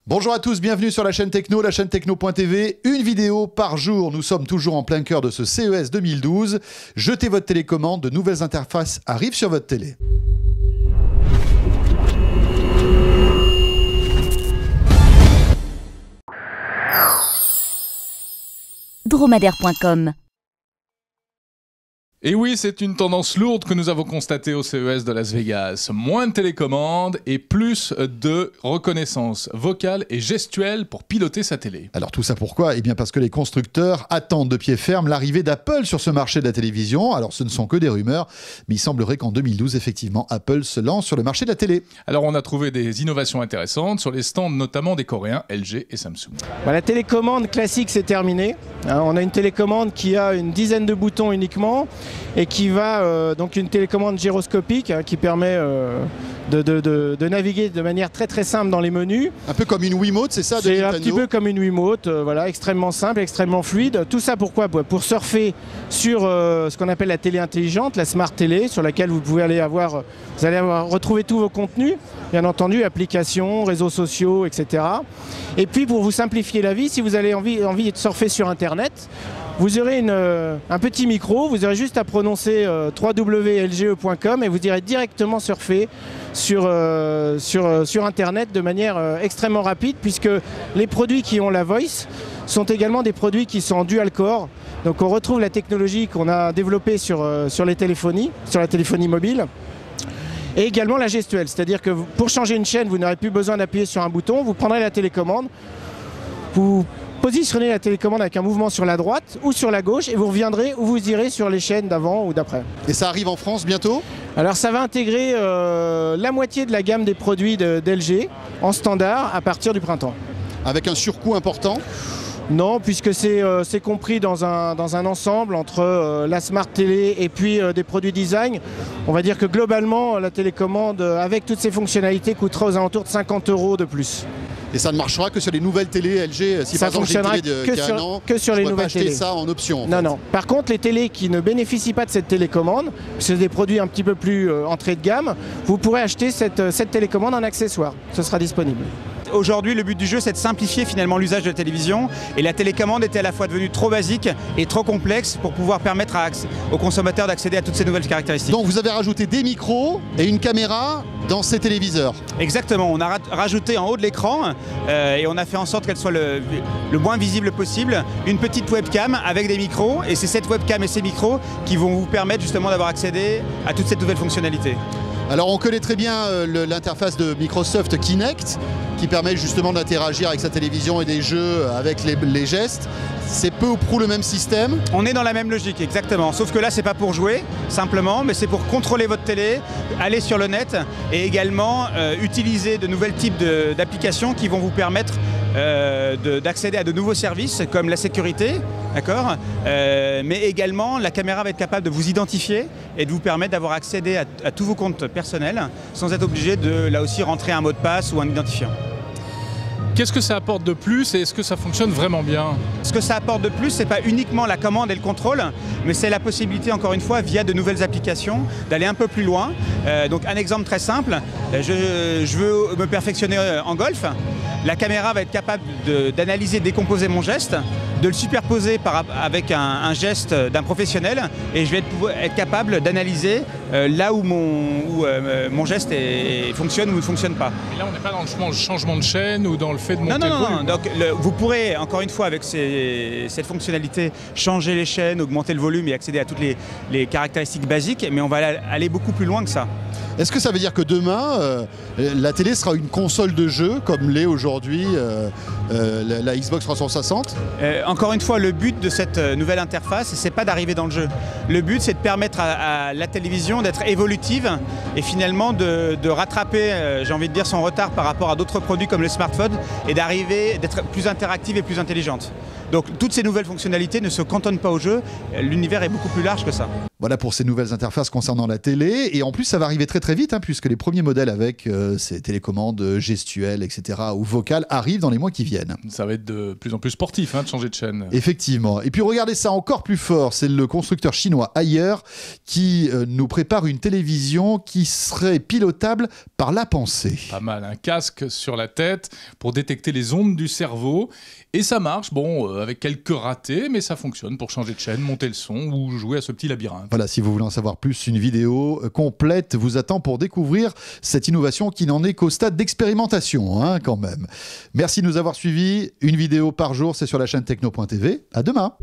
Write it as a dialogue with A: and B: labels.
A: Bonjour à tous, bienvenue sur la chaîne techno.tv, une vidéo par jour. Nous sommes toujours en plein cœur de ce CES 2012. Jetez votre télécommande, de nouvelles interfaces arrivent sur votre télé.
B: Dromadaire.com.
C: Et oui, c'est une tendance lourde que nous avons constatée au CES de Las Vegas. Moins de télécommandes et plus de reconnaissance vocale et gestuelle pour piloter sa télé.
A: Alors tout ça pourquoi ? Eh bien parce que les constructeurs attendent de pied ferme l'arrivée d'Apple sur ce marché de la télévision. Alors ce ne sont que des rumeurs, mais il semblerait qu'en 2012, effectivement, Apple se lance sur le marché de la télé.
C: Alors on a trouvé des innovations intéressantes sur les stands notamment des Coréens LG et Samsung.
D: La télécommande classique c'est terminé. On a une télécommande qui a une dizaine de boutons uniquement et qui va donc une télécommande gyroscopique qui permet de naviguer de manière très très simple dans les menus.
A: Un peu comme une Wiimote, c'est ça de Nintendo ?
D: C'est un petit peu comme une Wiimote, voilà, extrêmement simple, extrêmement fluide. Tout ça pourquoi ? Pour surfer sur ce qu'on appelle la télé intelligente, la Smart Télé, sur laquelle vous pouvez aller retrouver tous vos contenus, bien entendu, applications, réseaux sociaux, etc. Et puis pour vous simplifier la vie, si vous avez envie de surfer sur Internet, vous aurez un petit micro, vous aurez juste à prononcer www.lge.com et vous irez directement surfer sur Internet de manière extrêmement rapide, puisque les produits qui ont la voice sont également des produits qui sont en dual core. Donc on retrouve la technologie qu'on a développée sur la téléphonie mobile. Et également la gestuelle, c'est-à-dire que pour changer une chaîne, vous n'aurez plus besoin d'appuyer sur un bouton, vous prendrez la télécommande, vous positionnez la télécommande avec un mouvement sur la droite ou sur la gauche et vous reviendrez ou vous irez sur les chaînes d'avant ou d'après.
A: Et ça arrive en France bientôt ?
D: Alors ça va intégrer la moitié de la gamme des produits d'LG en standard à partir du printemps.
A: Avec un surcoût important ?
D: Non, puisque c'est compris dans un ensemble entre la Smart Télé et puis des produits design. On va dire que globalement, la télécommande avec toutes ses fonctionnalités coûtera aux alentours de 50 € de plus.
A: Et ça ne marchera que sur les nouvelles télé LG. Si
D: ça
A: par exemple j'ai une
D: fonctionnera
A: télé qui a un an,
D: que sur les
A: je ne pourrais
D: nouvelles
A: pas acheter
D: télé.
A: ça en option.
D: Non. Par contre, les télés qui ne bénéficient pas de cette télécommande, c'est des produits un petit peu plus entrée de gamme, vous pourrez acheter cette télécommande en accessoire. Ce sera disponible.
E: Aujourd'hui, le but du jeu, c'est de simplifier finalement l'usage de la télévision. Et la télécommande était à la fois devenue trop basique et trop complexe pour pouvoir permettre aux consommateurs d'accéder à toutes ces nouvelles caractéristiques.
A: Donc vous avez rajouté des micros et une caméra dans ces téléviseurs.
E: Exactement, on a rajouté en haut de l'écran et on a fait en sorte qu'elle soit le moins visible possible, une petite webcam avec des micros. Et c'est cette webcam et ces micros qui vont vous permettre justement d'avoir accédé à toute cette nouvelle fonctionnalité.
A: Alors on connaît très bien l'interface de Microsoft Kinect qui permet justement d'interagir avec sa télévision et des jeux avec les gestes. C'est peu ou prou le même système.
E: On est dans la même logique, exactement. Sauf que là, c'est pas pour jouer, simplement, mais c'est pour contrôler votre télé, aller sur le net et également utiliser de nouveaux types d'applications qui vont vous permettre d'accéder à de nouveaux services comme la sécurité, d'accord, mais également la caméra va être capable de vous identifier et de vous permettre d'avoir accédé à tous vos comptes personnels sans être obligé de là aussi rentrer un mot de passe ou un identifiant.
C: Qu'est-ce que ça apporte de plus et est-ce que ça fonctionne vraiment bien ?
E: Ce que ça apporte de plus, c'est pas uniquement la commande et le contrôle, mais c'est la possibilité, encore une fois, via de nouvelles applications, d'aller un peu plus loin. Donc un exemple très simple, je veux me perfectionner en golf. La caméra va être capable d'analyser, décomposer mon geste, de le superposer avec un geste d'un professionnel et je vais être capable d'analyser là où mon geste fonctionne ou ne fonctionne pas.
C: Et là, on n'est pas dans le changement de chaîne ou dans le fait de monter le volume.
E: Non. Donc, vous pourrez, encore une fois, avec cette fonctionnalité, changer les chaînes, augmenter le volume et accéder à toutes les caractéristiques basiques, mais on va aller beaucoup plus loin que ça.
A: Est-ce que ça veut dire que demain, la télé sera une console de jeu comme l'est aujourd'hui la Xbox 360 ?
E: Encore une fois, le but de cette nouvelle interface, c'est pas d'arriver dans le jeu. Le but, c'est de permettre à la télévision d'être évolutive et finalement de rattraper, j'ai envie de dire, son retard par rapport à d'autres produits comme le smartphone et d'être plus interactive et plus intelligente. Donc toutes ces nouvelles fonctionnalités ne se cantonnent pas au jeu, l'univers est beaucoup plus large que ça.
A: Voilà pour ces nouvelles interfaces concernant la télé. Et en plus, ça va arriver très très vite, puisque les premiers modèles avec ces télécommandes gestuelles, etc., ou vocales arrivent dans les mois qui viennent.
C: Ça va être de plus en plus sportif de changer de chaîne.
A: Effectivement. Et puis regardez ça encore plus fort, c'est le constructeur chinois Haier qui nous prépare une télévision qui serait pilotable par la pensée.
C: Pas mal, un casque sur la tête pour détecter les ondes du cerveau. Et ça marche, avec quelques ratés, mais ça fonctionne pour changer de chaîne, monter le son ou jouer à ce petit labyrinthe.
A: Voilà, si vous voulez en savoir plus, une vidéo complète vous attend pour découvrir cette innovation qui n'en est qu'au stade d'expérimentation, quand même. Merci de nous avoir suivis. Une vidéo par jour, c'est sur la chaîne techno.tv. À demain.